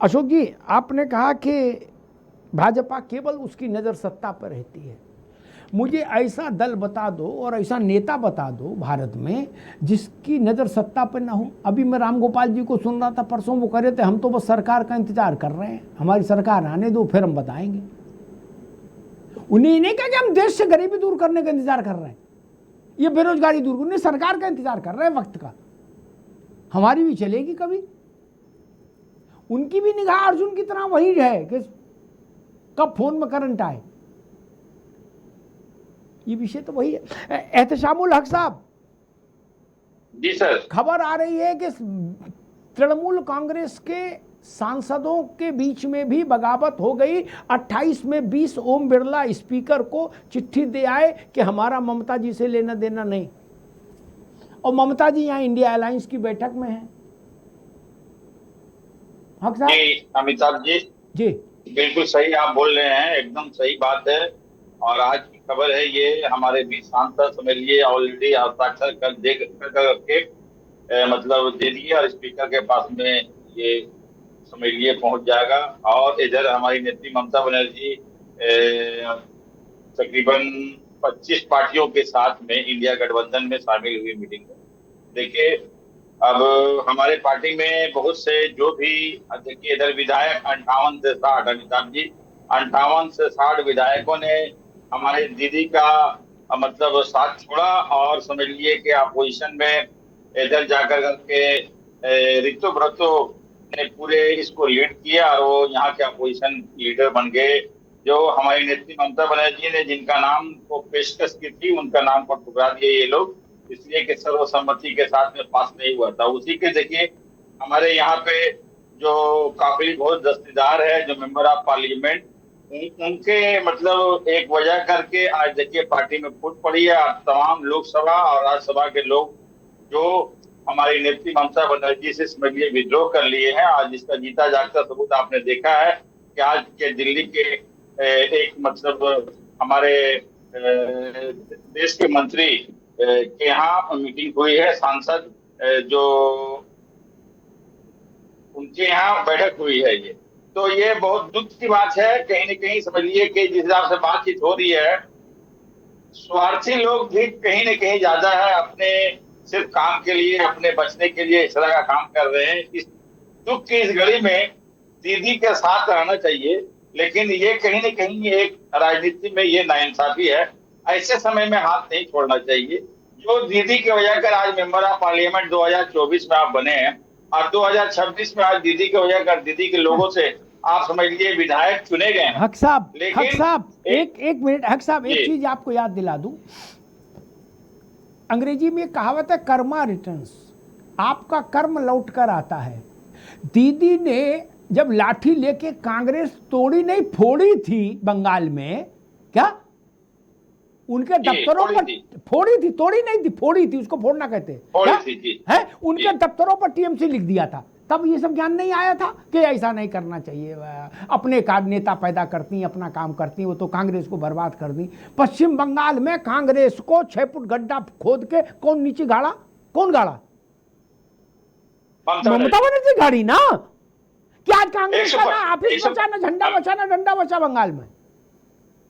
अशोक जी, आपने कहा कि भाजपा केवल उसकी नज़र सत्ता पर रहती है। मुझे ऐसा दल बता दो और ऐसा नेता बता दो भारत में जिसकी नज़र सत्ता पर ना हो। अभी मैं राम गोपाल जी को सुन रहा था, परसों वो कह रहे थे हम तो बस सरकार का इंतजार कर रहे हैं, हमारी सरकार आने दो फिर हम बताएंगे। उन्हें नहीं कहा कि हम देश से गरीबी दूर करने का इंतजार कर रहे हैं, ये बेरोजगारी दूर करने, सरकार का इंतजार कर रहे हैं वक्त का, हमारी भी चलेगी कभी। उनकी भी निगाह अर्जुन की तरह वही है कि कब फोन में करंट आए। ये विषय तो वही है। एहतशामुल हक साहब, जी सर। खबर आ रही है कि तृणमूल कांग्रेस के सांसदों के बीच में भी बगावत हो गई। 28 में 20 ओम बिरला स्पीकर को चिट्ठी दे आए कि हमारा ममता जी से लेना देना नहीं, और ममता जी यहाँ इंडिया अलायंस की बैठक में है। हक साहब जी अमिताभ जी, जी बिल्कुल सही आप बोल रहे हैं, एकदम सही बात है। और आज की खबर है ये, हमारे बीच सांसद समझ लिए ऑलरेडी हस्ताक्षर कर दे करके मतलब दे दिए, और स्पीकर के पास में ये समझ लिए पहुंच जाएगा। और इधर हमारी नेत्री ममता बनर्जी तकरीबन 25 पार्टियों के साथ में इंडिया गठबंधन में शामिल हुई मीटिंग में। देखिए, अब हमारे पार्टी में बहुत से जो भी, देखिए इधर विधायक 58 से 60, अमिताभ जी 58 से 60 विधायकों ने हमारे दीदी का मतलब साथ छोड़ा, और समझ लिए कि अपोजिशन में इधर जाकर के ऋतु व्रतो ने पूरे इसको लीड किया, और वो यहाँ के अपोजिशन लीडर बन गए। जो हमारी नेत्री ममता बनर्जी ने जिनका नाम को पेशकश की थी, उनका नाम को ठुकरा दिए ये लोग, इसलिए कि सर्वसम्मति के साथ में पास नहीं हुआ था। उसी के देखिए हमारे यहाँ पे जो काबिल बहुत दस्तेदार है, जो मेंबर ऑफ पार्लियामेंट, उनके मतलब एक वजह करके आज देखिए पार्टी में फूट पड़ी है। आज तमाम लोकसभा और राज्यसभा के लोग जो हमारी नेत्री ममता बनर्जी से समझ लिए विद्रोह कर लिए हैं, आज इसका जीता जागता सबूत आपने देखा है कि आज के दिल्ली के एक मतलब हमारे देश के मंत्री के यहाँ मीटिंग हुई है, सांसद जो उनके यहाँ बैठक हुई है। ये तो ये बहुत दुख की बात है, कहीं न कहीं समझिए कि जिस हिसाब से बातचीत हो रही है, स्वार्थी लोग भी कहीं न कहीं ज्यादा है, अपने सिर्फ काम के लिए, अपने बचने के लिए इस तरह का काम कर रहे हैं। इस दुख की इस घड़ी में दीदी के साथ रहना चाहिए, लेकिन ये कहीं न कहीं एक राजनीति में ये नाइंसाफी है। ऐसे समय में हाथ नहीं छोड़ना चाहिए। जो दीदी की वजह कर आज मेंबर ऑफ पार्लियामेंट 2024 में आप बने हैं, और 2026 में आज दीदी की वजह कर दीदी के लोगों से आप समझ लीजिए विधायक चुने गए हैं। हक साहब, हक लेकिन साहब एक मिनट, हक साहब एक जी चीज आपको याद दिला दूं। अंग्रेजी में कहावत है कर्मा रिटर्न्स, आपका कर्म लौट कर आता है। दीदी ने जब लाठी लेके कांग्रेस तोड़ी नहीं फोड़ी थी बंगाल में, क्या उनके जी दफ्तरों थोड़ी पर सी फोड़ी थी, तोड़ी नहीं थी, फोड़ी थी, उसको फोड़ना कहते हैं थोड़ी क्या सी जी है। उनके जी दफ्तरों पर टीएमसी लिख दिया था। तब ये सब ज्ञान नहीं आया था कि ऐसा नहीं करना चाहिए। अपने का नेता पैदा करती, अपना काम करती, वो तो कांग्रेस को बर्बाद कर दी। पश्चिम बंगाल में कांग्रेस को 6 फुट गड्ढा खोद के कौन नीचे गाड़ा, कौन गाड़ा? ममता ममता बनर्जी बनर्जी गाड़ी ना। क्या आज एक कांग्रेस सौ का ना ऑफिस एक सौ बचा, ना झंडा बचा, ना डंडा बचा बंगाल में।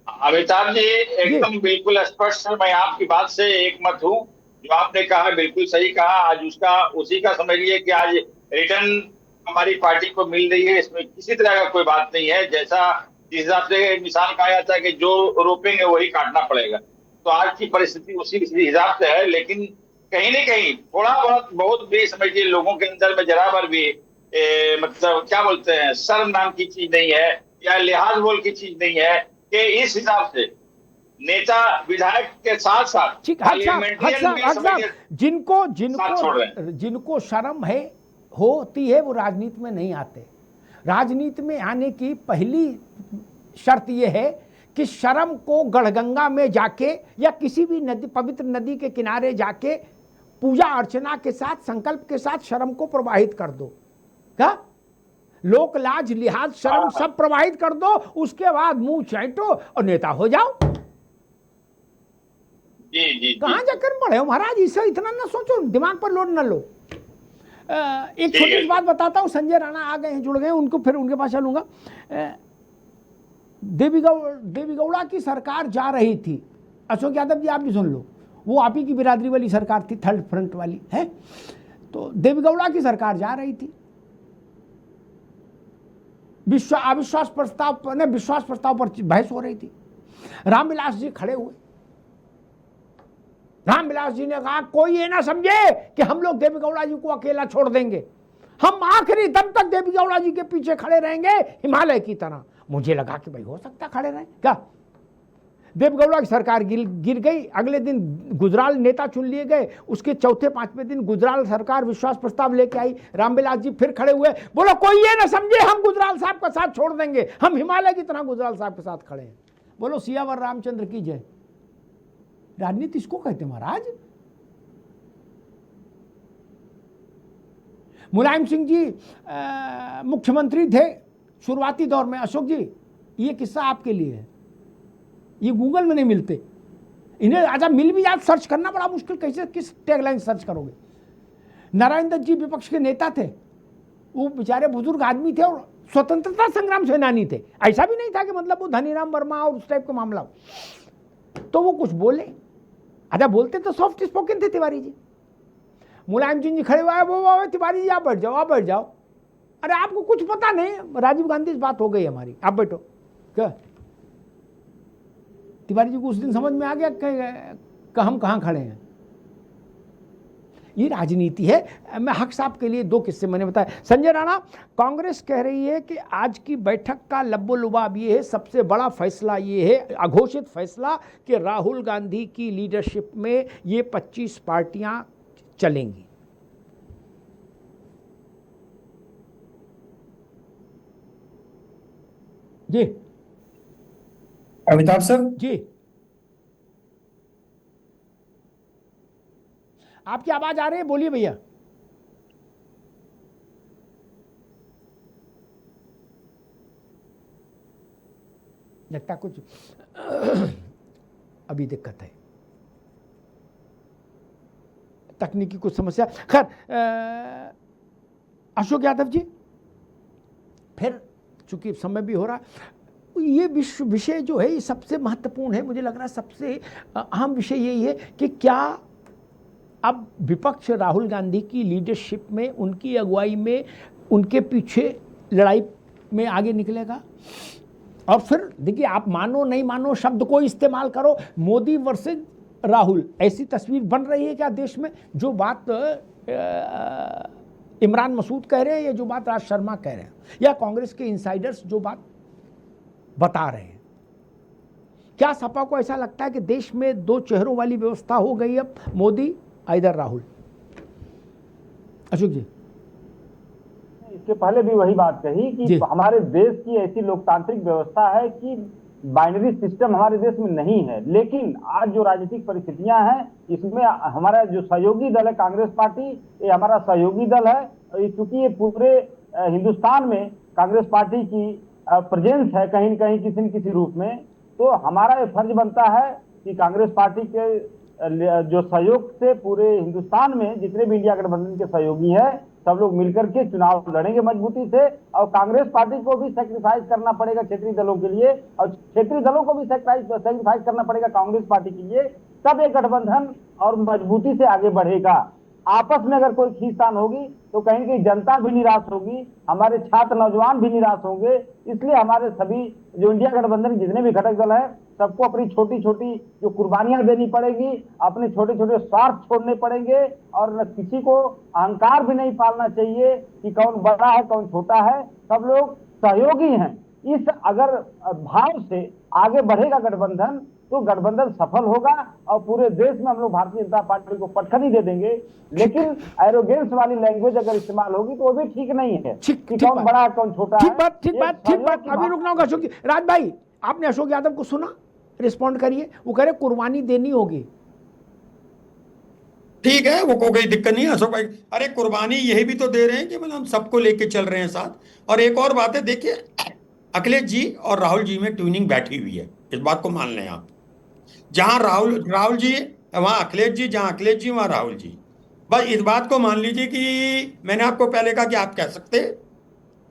अमिताभ जी, जी एकदम बिल्कुल स्पष्ट है, मैं आपकी बात से एक मत हूँ। जो आपने कहा बिल्कुल सही कहा। आज उसका उसी का समझिए कि आज रिटर्न हमारी पार्टी को मिल रही है, इसमें किसी तरह का कोई बात नहीं है। जैसा जिस हिसाब से मिसाल कहा जाता है कि जो रोपेंगे वही काटना पड़ेगा, तो आज की परिस्थिति उसी इसी हिसाब से है। लेकिन कहीं न कहीं थोड़ा बहुत बहुत भी समझिए लोगों के अंदर में जरा भर भी मतलब क्या बोलते हैं, शर्म नाम की चीज नहीं है, या लिहाज बोल की चीज नहीं है, कि इस हिसाब से नेता विधायक के साथ साथ ठीक। हक साहब, हक पार्लियामेंटियन साहब, भी हक साहब, समझिए जिनको साथ जिनको छोड़ रहे हैं। जिनको शर्म है होती है वो राजनीति में नहीं आते। राजनीति में आने की पहली शर्त यह है कि शर्म को गढ़गंगा में जाके या किसी भी नदी, पवित्र नदी के किनारे जाके पूजा अर्चना के साथ, संकल्प के साथ शर्म को प्रवाहित कर दो। क्या लोक लाज लिहाज शर्म हाँ, सब प्रवाहित कर दो, उसके बाद मुंह चाटो और नेता हो जाओ। जी जी जी कहां जी जाकर पढ़े हो महाराज, इसे इतना ना सोचो, दिमाग पर लोड ना लो। एक ठीक छोटी है। सी बात बताता हूँ, संजय राणा आ गए हैं, जुड़ गए हैं, उनको फिर उनके पास चलूंगा। देवी गौड़ा की सरकार जा रही थी, अशोक यादव जी आप भी सुन लो, वो आप ही की बिरादरी वाली सरकार थी, थर्ड फ्रंट वाली है। तो देवी गौड़ा की सरकार जा रही थी, अविश्वास प्रस्ताव पर, विश्वास प्रस्ताव पर बहस हो रही थी। रामविलास जी खड़े हुए, रामविलास जी ने कहा कोई ये ना समझे कि हम लोग देवी गौड़ा जी को अकेला छोड़ देंगे, हम आखिरी दम तक देवी गौड़ा जी के पीछे खड़े रहेंगे हिमालय की तरह। मुझे लगा कि भाई हो सकता खड़े रहे क्या। देवी गौड़ा की सरकार गिर गई। अगले दिन गुजराल नेता चुन लिए गए, उसके चौथे पांचवें दिन गुजराल सरकार विश्वास प्रस्ताव लेके आई। रामविलास जी फिर खड़े हुए, बोलो कोई ये ना समझे हम गुजराल साहब का साथ छोड़ देंगे, हम हिमालय की तरह गुजराल साहब के साथ खड़े हैं। बोलो सियावर रामचंद्र की जय। राजनीति इसको कहते महाराज। मुलायम सिंह जी मुख्यमंत्री थे शुरुआती दौर में। अशोक जी ये किस्सा आपके लिए है, ये गूगल में नहीं मिलते, इन्हें अच्छा मिल भी जाए सर्च करना बड़ा मुश्किल, कैसे किस टैगलाइन सर्च करोगे। नारायण दत्त जी विपक्ष के नेता थे, वो बेचारे बुजुर्ग आदमी थे और स्वतंत्रता संग्राम सेनानी थे। ऐसा भी नहीं था कि मतलब वो धनीराम वर्मा और उस टाइप का मामला हो। तो वो कुछ बोले, अच्छा बोलते तो सॉफ्ट स्पोकन थे तिवारी जी। मुलायम सिंह जी खड़े हुए, वो तिवारी जी आप बैठ जाओ, आप बैठ जाओ। अरे आपको कुछ पता नहीं, राजीव गांधी से बात हो गई हमारी, आप बैठो। क्या तिवारी जी को उस दिन समझ में आ गया कि हम कहाँ खड़े हैं। ये राजनीति है। मैं हक साहब के लिए दो किस्से मैंने बताया। संजय राणा, कांग्रेस कह रही है कि आज की बैठक का लब्बो-लुबाब ये है, सबसे बड़ा फैसला ये है, अघोषित फैसला, कि राहुल गांधी की लीडरशिप में ये 25 पार्टियां चलेंगी। जी अमिताभ सर, जी, आपकी आवाज आ रही है, बोलिए भैया। लगता कुछ अभी दिक्कत है, तकनीकी कुछ समस्या। खैर अशोक यादव जी, फिर चूंकि समय भी हो रहा, ये विषय जो है ये सबसे महत्वपूर्ण है, मुझे लग रहा है सबसे अहम विषय यही है कि क्या अब विपक्ष राहुल गांधी की लीडरशिप में, उनकी अगुवाई में, उनके पीछे लड़ाई में आगे निकलेगा। और फिर देखिए, आप मानो नहीं मानो, शब्द को इस्तेमाल करो, मोदी वर्सेस राहुल, ऐसी तस्वीर बन रही है क्या देश में? जो बात इमरान मसूद कह रहे हैं या जो बात राज शर्मा कह रहे हैं या कांग्रेस के इनसाइडर्स जो बात बता रहे हैं, क्या सपा को ऐसा लगता है कि देश में दो चेहरों वाली व्यवस्था हो गई अब, मोदी इधर राहुल? अशोक जी, इसके पहले भी वही बात कही कि हमारे देश की ऐसी लोकतांत्रिक व्यवस्था है कि बाइनरी सिस्टम हमारे देश में नहीं है। लेकिन आज जो राजनीतिक परिस्थितियां हैं, इसमें हमारा जो सहयोगी दल है कांग्रेस पार्टी, ये हमारा सहयोगी दल है। क्योंकि ये पूरे हिंदुस्तान में कांग्रेस पार्टी की प्रेजेंस है कहीं न कहीं, किसी न किसी रूप में, तो हमारा ये फर्ज बनता है कि कांग्रेस पार्टी के जो सहयोग से पूरे हिंदुस्तान में जितने भी इंडिया गठबंधन के सहयोगी हैं, सब लोग मिलकर के चुनाव लड़ेंगे मजबूती से। और कांग्रेस पार्टी को भी सैक्रिफाइस करना पड़ेगा क्षेत्रीय दलों के लिए, और क्षेत्रीय दलों को भी सैक्रिफाइस करना पड़ेगा कांग्रेस पार्टी के लिए, तब एक गठबंधन और मजबूती से आगे बढ़ेगा। आपस में अगर कोई खींचतान होगी तो कहीं न कहीं जनता भी निराश होगी, हमारे छात्र नौजवान भी निराश होंगे। इसलिए हमारे सभी जो इंडिया गठबंधन जितने भी घटक दल है, सबको अपनी छोटी छोटी जो कुर्बानियां देनी पड़ेगी, अपने छोटे छोटे स्वार्थ छोड़ने पड़ेंगे, और किसी को अहंकार भी नहीं पालना चाहिए कि कौन बड़ा है कौन छोटा है, सब लोग सहयोगी हैं। इस अगर भाव से आगे बढ़ेगा गठबंधन तो गठबंधन सफल होगा और पूरे देश में हम लोग भारतीय जनता पार्टी को पटखनी दे देंगे। लेकिन एरोगेंस वाली लैंग्वेज अगर इस्तेमाल होगी तो वो भी ठीक नहीं है कि कौन बड़ा है कौन छोटा है। ठीक बात। अभी रुकना होगा अशोक जी। राज भाई, आपने अशोक यादव को सुना, रिस्पॉन्ड करिए। वो कह रहे कुर्बानी देनी होगी। ठीक है, वो कोई दिक्कत नहीं है अशोक भाई। अरे कुर्बानी यही भी तो दे रहे हैं कि मतलब हम सबको लेके चल रहे हैं साथ। और एक और बात है, देखिए अखिलेश जी और राहुल जी में ट्यूनिंग बैठी हुई है, इस बात को मान लें आप। जहां राहुल जी वहां अखिलेश जी, जहां अखिलेश जी वहां राहुल जी। बस इस बात को मान लीजिए कि मैंने आपको पहले कहा कि आप कह सकते,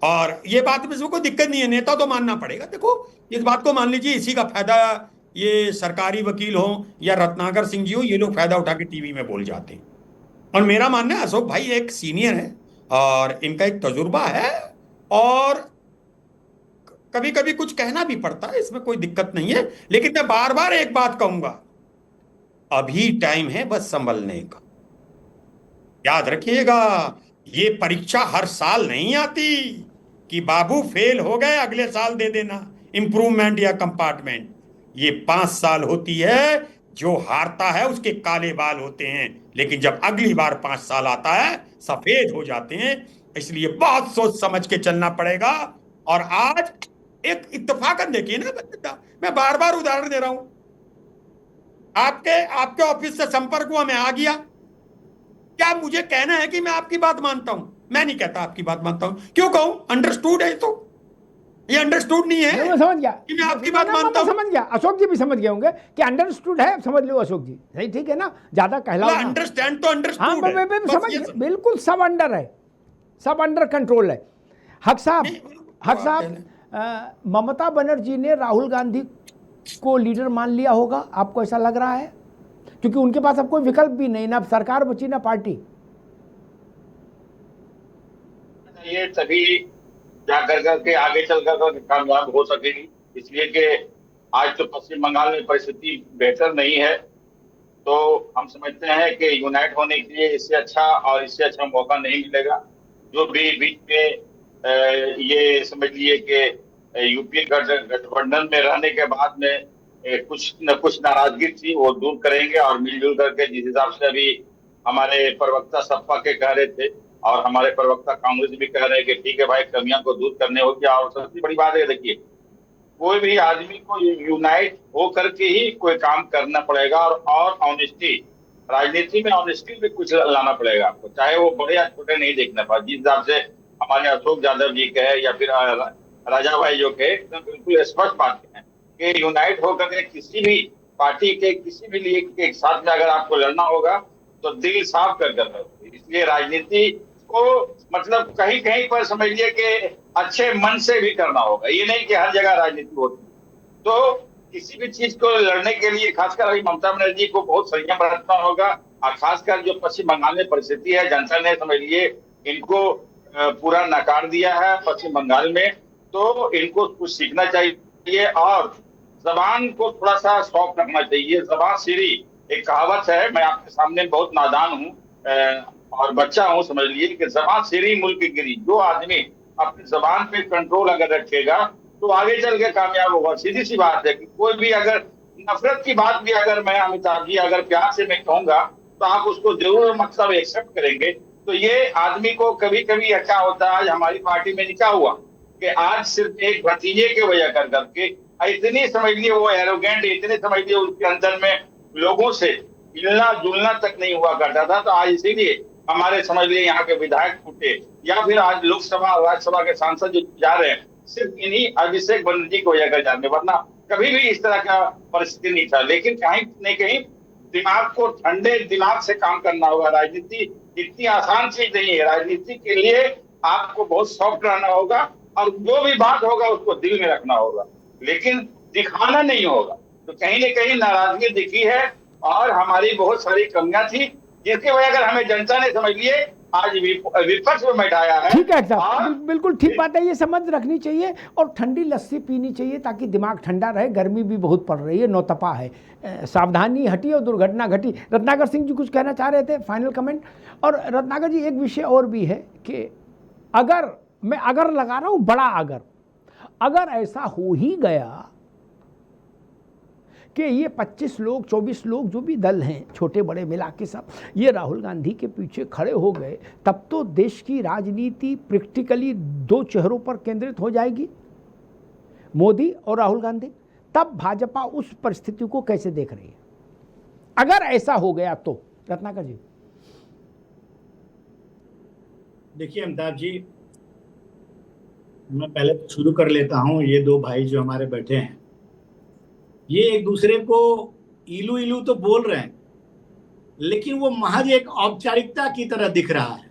और ये बात में कोई दिक्कत नहीं है, नेता तो मानना पड़ेगा। देखो इस बात को मान लीजिए, इसी का फायदा ये सरकारी वकील हो या रत्नाकर सिंह जी हो, ये लोग फायदा उठा के टीवी में बोल जाते हैं। और मेरा मानना है अशोक भाई एक सीनियर है और इनका एक तजुर्बा है, और कभी कभी कुछ कहना भी पड़ता है, इसमें कोई दिक्कत नहीं है। लेकिन मैं बार बार एक बात कहूंगा, अभी टाइम है बस संभलने का। याद रखिएगा, ये परीक्षा हर साल नहीं आती कि बाबू फेल हो गए अगले साल दे देना इंप्रूवमेंट या कंपार्टमेंट। ये 5 साल होती है, जो हारता है उसके काले बाल होते हैं, लेकिन जब अगली बार 5 साल आता है सफेद हो जाते हैं। इसलिए बहुत सोच समझ के चलना पड़ेगा। और आज एक इत्तेफाकन देखिए ना, मैं बार बार उदाहरण दे रहा हूं, आपके आपके ऑफिस से संपर्क हुआ, मैं आ गया, क्या मुझे कहना है कि मैं आपकी बात मानता हूं? मैं नहीं कहता आपकी बात मानता हूं। क्यों कहूं? अंडरस्टूड है। तो ये अंडरस्टूड नहीं है मैं समझ गया कि मैं आपकी बात मानता हूं। समझ गया, अशोक जी भी समझ गए होंगे कि अंडरस्टूड है, समझ लो अशोक जी, सही, ठीक है ना, ज्यादा कहलाओ ना। अंडरस्टैंड तो हाँ, अंडरस्टूड है, मैं बस समझ ये गया, बिल्कुल सब अंडर है, सब अंडर कंट्रोल है। हक साहब, हक साहब, ममता बनर्जी ने राहुल गांधी को लीडर मान लिया होगा, आपको ऐसा लग रहा है? क्योंकि उनके पास अब कोई विकल्प भी नहीं, ना सरकार बची ना पार्टी। ये तभी जाकर करके आगे चल कर कामयाब हो सकेगी, इसलिए कि आज तो पश्चिम बंगाल में परिस्थिति बेहतर नहीं है। तो हम समझते हैं कि यूनाइट होने के लिए इससे अच्छा और इससे अच्छा मौका नहीं मिलेगा। जो भी बीच में ये समझ लिए कि यूपीए गठबंधन में रहने के बाद में कुछ न कुछ नाराजगी थी, वो दूर करेंगे और मिलजुल करके, जिस हिसाब से अभी हमारे प्रवक्ता सपा के कह रहे थे और हमारे प्रवक्ता कांग्रेस भी कह रहे हैं कि ठीक है भाई, कमियां को दूर करने होगी। और सबसे बड़ी बात है, देखिए कोई भी आदमी को यूनाइट हो करके ही कोई काम करना पड़ेगा, और ऑनेस्टी, राजनीति में ऑनेस्टी भी कुछ लाना पड़ेगा आपको, चाहे वो बड़े या छोटे नहीं देखना पड़े। जिस हिसाब से हमारे अशोक यादव जी के है या फिर राजा भाई जो के, एकदम बिल्कुल स्पष्ट बात है कि यूनाइट होकर के किसी भी पार्टी के किसी भी लिए के साथ में अगर आपको लड़ना होगा तो दिल साफ कर कर। इसलिए राजनीति को मतलब कहीं कहीं पर समझिए कि अच्छे मन से भी करना होगा, ये नहीं कि हर जगह राजनीति होती है। तो किसी भी चीज को लड़ने के लिए खासकर अभी ममता बनर्जी को बहुत संयम बरतना होगा। और खासकर जो पश्चिम बंगाल में परिस्थिति है, जनता ने समझ लिए इनको पूरा नकार दिया है पश्चिम बंगाल में, तो इनको कुछ सीखना चाहिए और जबान को थोड़ा सा सॉफ्ट रखना चाहिए। जबान सीरी एक कहावत है, मैं आपके सामने बहुत नादान हूँ और बच्चा हूँ, समझ लीजिए कि जबान सीरी मुल्क की गिरी। जो आदमी अपनी जबान पे कंट्रोल अगर रखेगा तो आगे चल के कामयाब होगा। सीधी सी बात है कि कोई भी अगर नफरत की बात भी अगर मैं अमिताभ जी अगर प्यार से मैं कहूंगा तो आप उसको जरूर मतलब एक्सेप्ट करेंगे। तो ये आदमी को कभी कभी क्या होता है, आज हमारी पार्टी में क्या हुआ कि आज सिर्फ एक भतीजे के वजह कर करके इतनी समझ लिए वो एरोगेंट, इतने समझ लिए उसके अंदर में लोगों से मिलना जुलना तक नहीं हुआ करता था। तो आज इसीलिए हमारे समझ लिए यहाँ के विधायक फूटे, या फिर आज लोकसभा राज्यसभा के सांसद जो जा रहे हैं सिर्फ इन्हीं अभिषेक बनर्जी को वजह कर जाने, वरना कभी भी इस तरह का परिस्थिति नहीं था। लेकिन कहीं न कहीं दिमाग को ठंडे दिमाग से काम करना होगा। राजनीति इतनी आसान चीज नहीं है, राजनीति के लिए आपको बहुत सॉफ्ट रहना होगा और जो भी बात होगा उसको दिल में रखना होगा, लेकिन दिखाना नहीं होगा। तो कहीं न कहीं नाराजगी दिखी है और हमारी बहुत सारी कमियां थी, जिसकी वजह अगर हमें जनता ने समझ लिए आज विपक्ष में बैठाया है। ठीक है साहब, बिल्कुल ठीक बात है, ये समझ रखनी चाहिए और ठंडी लस्सी पीनी चाहिए ताकि दिमाग ठंडा रहे। गर्मी भी बहुत पड़ रही है, नौतपा है, सावधानी हटी और दुर्घटना घटी। रत्नाकर सिंह जी कुछ कहना चाह रहे थे, फाइनल कमेंट। और रत्नाकर जी एक विषय और भी है कि अगर मैं अगर लगा रहा हूँ बड़ा अगर ऐसा हो ही गया कि ये 25 लोग 24 लोग जो भी दल हैं छोटे बड़े मिला के सब ये राहुल गांधी के पीछे खड़े हो गए, तब तो देश की राजनीति प्रैक्टिकली दो चेहरों पर केंद्रित हो जाएगी, मोदी और राहुल गांधी। तब भाजपा उस परिस्थिति को कैसे देख रही है अगर ऐसा हो गया तो? रत्नाकर जी देखिए अमिताभ जी, मैं पहले तो शुरू कर लेता हूं। ये दो भाई जो हमारे बैठे हैं ये एक दूसरे को इलू इलू तो बोल रहे हैं, लेकिन वो महज एक औपचारिकता की तरह दिख रहा है।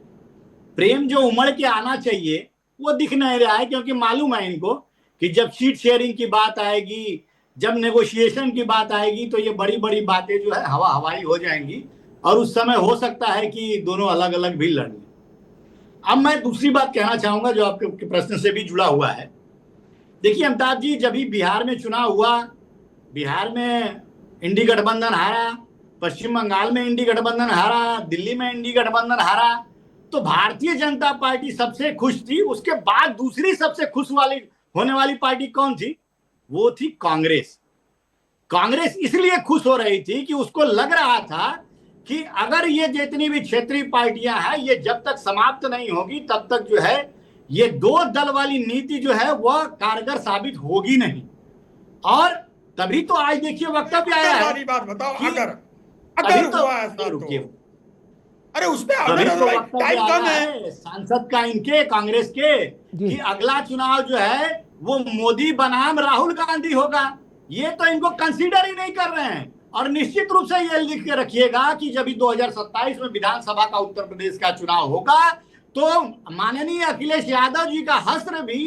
प्रेम जो उमड़ के आना चाहिए वो दिख नहीं रहा है, क्योंकि मालूम है इनको कि जब सीट शेयरिंग की बात आएगी, जब नेगोशिएशन की बात आएगी, तो ये बड़ी बड़ी बातें जो है हवा हवाई हो जाएंगी और उस समय हो सकता है कि दोनों अलग अलग भी लड़ लें। अब मैं दूसरी बात कहना चाहूंगा जो आपके प्रश्न से भी जुड़ा हुआ है। देखिए अमिताभ जी, जब भी बिहार में चुनाव हुआ, बिहार में इंडी गठबंधन हारा, पश्चिम बंगाल में इंडी गठबंधन हारा, दिल्ली में इंडी गठबंधन हारा, तो भारतीय जनता पार्टी सबसे खुश थी। उसके बाद दूसरी सबसे खुश होने वाली पार्टी कौन थी? वो थी कांग्रेस। कांग्रेस इसलिए खुश हो रही थी कि उसको लग रहा था कि अगर ये जितनी भी क्षेत्रीय पार्टियां हैं ये जब तक समाप्त नहीं होगी तब तक जो है ये दो दल वाली नीति जो है वह कारगर साबित होगी नहीं। और तभी तो आज देखिए वक्तव्य आया है। बात बताओ, कि अगर हुआ ऐसा तो अरे उस पे अगर टाइम कम है सांसद का इनके कांग्रेस के कि अगला चुनाव जो है वो मोदी बनाम राहुल गांधी होगा। ये तो इनको कंसीडर ही नहीं कर रहे हैं। और निश्चित रूप से ये लिख के रखिएगा कि जब 2027 में विधानसभा का उत्तर प्रदेश का चुनाव होगा तो माननीय अखिलेश यादव जी का हश्र भी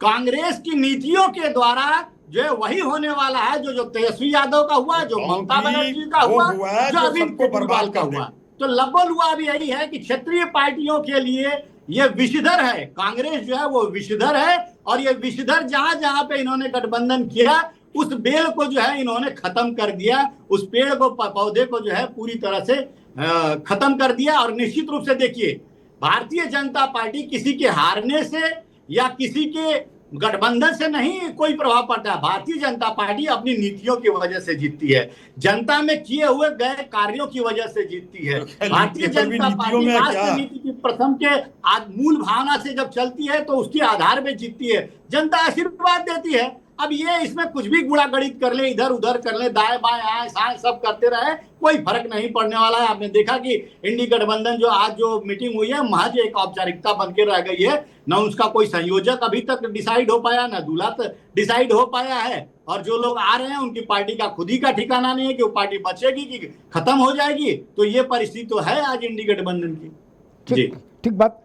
कांग्रेस की नीतियों के द्वारा जो है वही होने वाला है जो तेजस्वी यादव का हुआ, जो ममता बनर्जी का हुआ, जो अरविंद केजरीवाल का हुआ। तो लगभग हुआ भी यही है कि क्षेत्रीय पार्टियों के लिए ये विषधर है। कांग्रेस जो है वो विषधर है और ये विषधर जहां जहां पे इन्होंने गठबंधन किया उस बेल को जो है इन्होंने खत्म कर दिया, उस पेड़ को, पौधे को जो है पूरी तरह से खत्म कर दिया। और निश्चित रूप से देखिए भारतीय जनता पार्टी किसी के हारने से या किसी के गठबंधन से नहीं कोई प्रभाव पड़ता है। भारतीय जनता पार्टी अपनी नीतियों की वजह से जीतती है, जनता में किए हुए गए कार्यों की वजह से जीतती है। भारतीय जनता पार्टी राष्ट्र नीति की प्रथम के मूल भावना से जब चलती है तो उसके आधार पे जीतती है, जनता आशीर्वाद देती है। अब ये इसमें कुछ भी गुणागणित कर ले, इधर उधर कर ले, दाएं बाएं आए साए सब करते रहे, कोई फर्क नहीं पड़ने वाला है। आपने देखा कि इंडी गठबंधन जो आज जो मीटिंग हुई है महज एक औपचारिकता बन के रह गई है। न उसका कोई संयोजक अभी तक डिसाइड हो पाया, न दूल्हा डिसाइड हो पाया है। और जो लोग आ रहे हैं उनकी पार्टी का खुद ही का ठिकाना नहीं है कि वो पार्टी बचेगी कि खत्म हो जाएगी। तो ये परिस्थिति तो है आज इंडी गठबंधन की। ठीक बात।